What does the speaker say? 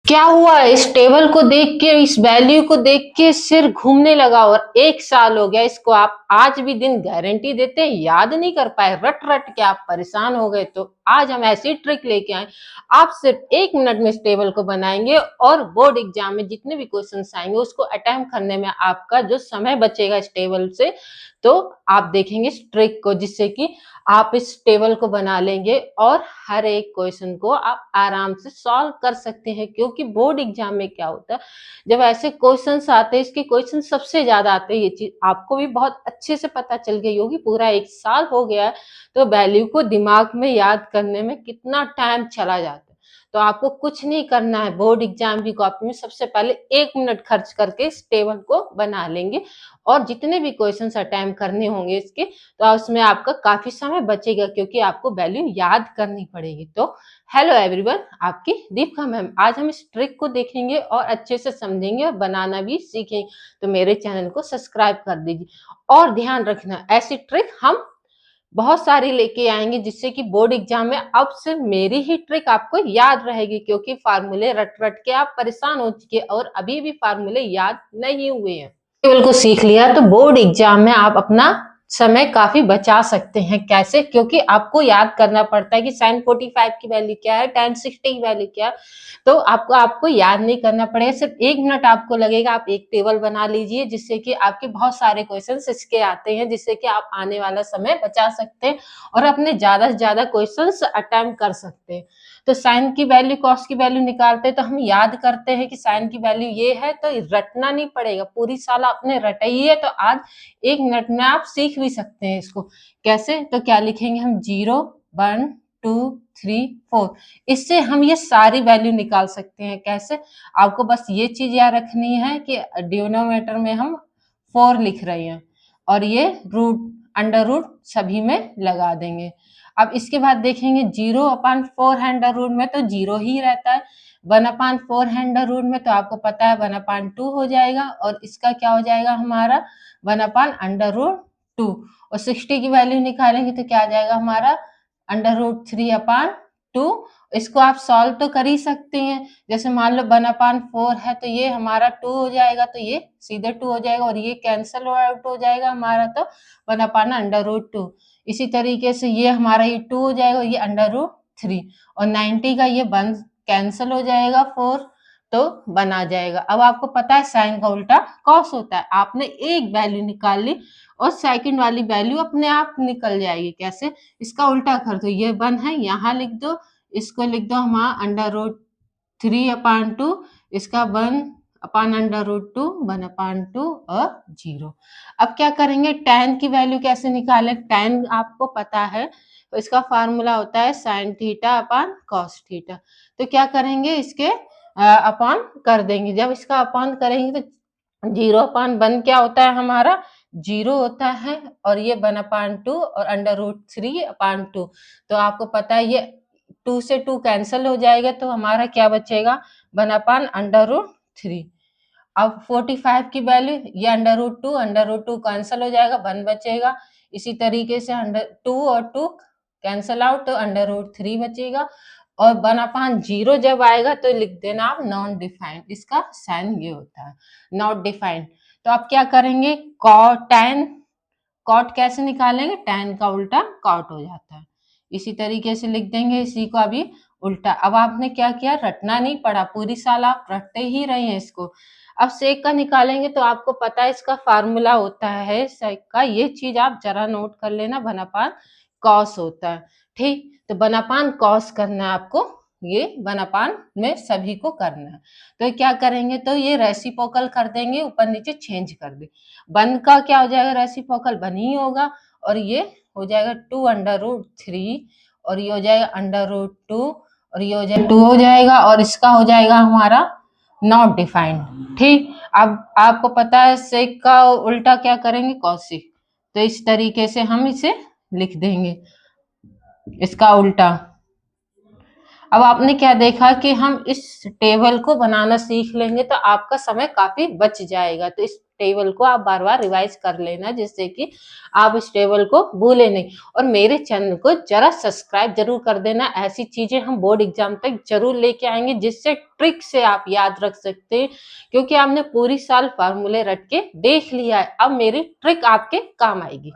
क्या हुआ? इस टेबल को देख के, इस वैल्यू को देख के सिर घूमने लगा और 1 साल हो गया इसको। आप आज भी दिन गारंटी देते हैं, याद नहीं कर पाए, रट रट के आप परेशान हो गए। तो आज हम ऐसी ट्रिक लेके आए, आप सिर्फ 1 मिनट में इस टेबल को बनाएंगे और बोर्ड एग्जाम में जितने भी क्वेश्चन आएंगे उसको अटेम्प्ट करने में आपका जो समय बचेगा इस टेबल से, तो आप देखेंगे इस ट्रिक को, जिससे कि आप इस टेबल को बना लेंगे और हर एक क्वेश्चन को आप आराम से सॉल्व कर सकते हैं। क्योंकि बोर्ड एग्जाम में क्या होता है, जब ऐसे क्वेश्चंस आते हैं, इसके क्वेश्चन सबसे ज्यादा आते हैं, ये चीज आपको भी बहुत अच्छे से पता चल गई होगी। पूरा 1 साल हो गया है, तो वैल्यू को दिमाग में याद करने में कितना टाइम चला जाता है। तो आपको कुछ नहीं करना है, बोर्ड एग्जाम की कॉपी में सबसे पहले 1 मिनट खर्च करके इस टेबल को बना लेंगे और जितने भी क्वेश्चन अटेम्प्ट करने होंगे इसके, तो उसमें आपका काफी समय बचेगा क्योंकि आपको वैल्यू याद करनी पड़ेगी। तो हेलो एवरीवन, आपकी दीपिका मैम। आज हम इस ट्रिक को देखेंगे और अच्छे से समझेंगे और बनाना भी सीखेंगे। तो मेरे चैनल को सब्सक्राइब कर दीजिए और ध्यान रखना, ऐसी ट्रिक हम बहुत सारी लेके आएंगे जिससे कि बोर्ड एग्जाम में अब सिर्फ मेरी ही ट्रिक आपको याद रहेगी। क्योंकि फार्मूले रट रट के आप परेशान हो चुके और अभी भी फार्मूले याद नहीं हुए हैं। टेबल को सीख लिया तो बोर्ड एग्जाम में आप अपना समय काफी बचा सकते हैं। कैसे? क्योंकि आपको याद करना पड़ता है कि sin 45 की वैल्यू क्या है, tan 60 की वैल्यू क्या है। तो आपको याद नहीं करना पड़ेगा, सिर्फ 1 मिनट आपको लगेगा। आप एक टेबल बना लीजिए जिससे कि आपके बहुत सारे क्वेश्चंस इसके आते हैं, जिससे कि आप आने वाला समय बचा सकते हैं और अपने ज्यादा से ज्यादा क्वेश्चंस अटेम्प्ट कर सकते हैं। तो साइन की वैल्यू कॉस की वैल्यू निकालते हैं तो हम याद करते हैं कि साइन की वैल्यू ये है, तो रटना नहीं पड़ेगा। पूरी साल आपने रटा ही है, तो आज 1 मिनट में आप सीख भी सकते हैं इसको। कैसे? तो क्या लिखेंगे हम, 0 1 2 3 4। इससे हम ये सारी वैल्यू निकाल सकते हैं। कैसे? आपको बस ये चीज याद रखनी है कि डिनोमिनेटर में हम 4 लिख रहे हैं और ये रूट अंडर रूट सभी में लगा देंगे। अब इसके बाद देखेंगे 0/4 है अंडर रूट में, तो 0 ही रहता है। 1/4 है अंडर रूट में, तो आपको पता है 1/2 हो जाएगा और इसका क्या हो जाएगा हमारा 1/√2। और 60 की वैल्यू निकालेंगे तो क्या आ जाएगा हमारा √3/2। इसको आप सॉल्व तो कर ही सकते हैं। जैसे मान लो 1/4 है तो ये हमारा 2 हो जाएगा, तो ये सीधे 2 हो जाएगा और ये कैंसल आउट हो जाएगा हमारा, तो 1/√2। इसी तरीके से ये हमारा ये 2 हो जाएगा, ये √3 और 90 का ये 1 कैंसल हो जाएगा, 4 तो 1 आ जाएगा। अब आपको पता है साइन का उल्टा कॉस होता है। आपने एक वैल्यू निकाल ली और सेकंड वाली वैल्यू अपने आप निकल जाएगी। कैसे? इसका उल्टा कर दो, ये 1 है यहाँ लिख दो, इसको लिख दो हमारा √3/2, इसका 1/√2, 1/2 और 0। अब क्या करेंगे, tan की वैल्यू कैसे निकालें? tan आपको पता है, तो इसका फार्मूला होता है sin θ/cos θ। तो क्या करेंगे, इसके अपॉन कर देंगे। जब इसका अपॉन करेंगे तो 0/1 क्या होता है हमारा 0 होता है और ये 1/2 और √3/2। तो आपको पता है ये 2 से 2 कैंसिल हो जाएगा, तो हमारा क्या बचेगा 1/√3। अब 45 की वैल्यू, ये √2 कैंसिल हो जाएगा, 1 बचेगा। इसी तरीके से 2 और 2 कैंसिल आउट, तो √3 बचेगा और 1/0 जब आएगा तो लिख देना आप नॉन डिफाइंड। इसका साइन ये होता है नॉट डिफाइंड। तो आप क्या करेंगे, कॉट कैसे निकालेंगे, tan का उल्टा कॉट हो जाता है। इसी तरीके से लिख देंगे इसी को अभी उल्टा। अब आपने क्या किया, रटना नहीं पड़ा, पूरी साल आप रटते ही रहे हैं इसको। अब सेक का निकालेंगे तो आपको पता है इसका फार्मूला होता है सेक का, ये चीज आप जरा नोट कर लेना, 1/cos कॉस होता है। ठीक, तो 1/cos कॉस करना है आपको, ये 1/, में सभी को करना है। तो क्या करेंगे, तो ये रेसिप्रोकल कर देंगे, ऊपर नीचे चेंज कर दे। 1 का क्या हो जाएगा, रेसिप्रोकल 1 ही होगा और ये हो जाएगा 2/√3 और ये हो जाएगा √2 और ये हो जाएगा 2 हो जाएगा और इसका हो जाएगा हमारा नॉट डिफाइंड। ठीक, अब आपको पता है सेक का उल्टा क्या करेंगे, कॉसिक। तो इस तरीके से हम इसे लिख देंगे, इसका उल्टा। अब आपने क्या देखा कि हम इस टेबल को बनाना सीख लेंगे तो आपका समय काफी बच जाएगा। तो इस टेबल को आप बार-बार रिवाइज कर लेना, जिससे कि आप इस टेबल को भूले नहीं। और मेरे चैनल को ज़रा सब्सक्राइब ज़रूर कर देना। ऐसी चीज़ें हम बोर्ड एग्ज़ाम तक ज़रूर लेके आएँगे, जिससे ट्रिक से आप याद रख सकते हैं, क्योंकि आपने पूरी साल फ़ॉर्मूले रट के देख लिया है, अब मेरी ट्रिक आपके काम आएगी।